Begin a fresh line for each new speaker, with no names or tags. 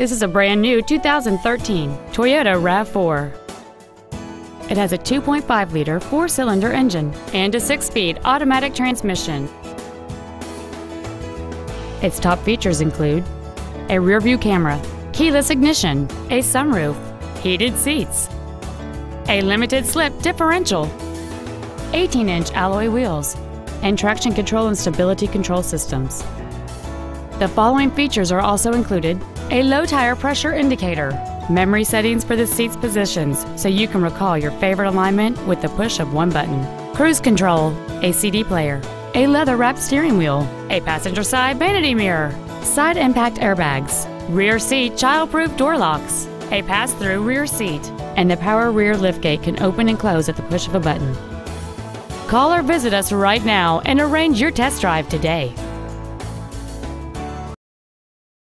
This is a brand new 2013 Toyota RAV4. It has a 2.5-liter four-cylinder engine and a 6-speed automatic transmission. Its top features include a rear-view camera, keyless ignition, a sunroof, heated seats, a limited-slip differential, 18-inch alloy wheels, and traction control and stability control systems. The following features are also included: a low tire pressure indicator, memory settings for the seat's positions so you can recall your favorite alignment with the push of one button, cruise control, a CD player, a leather-wrapped steering wheel, a passenger side vanity mirror, side impact airbags, rear seat child-proof door locks, a pass-through rear seat, and the power rear liftgate can open and close at the push of a button. Call or visit us right now and arrange your test drive today.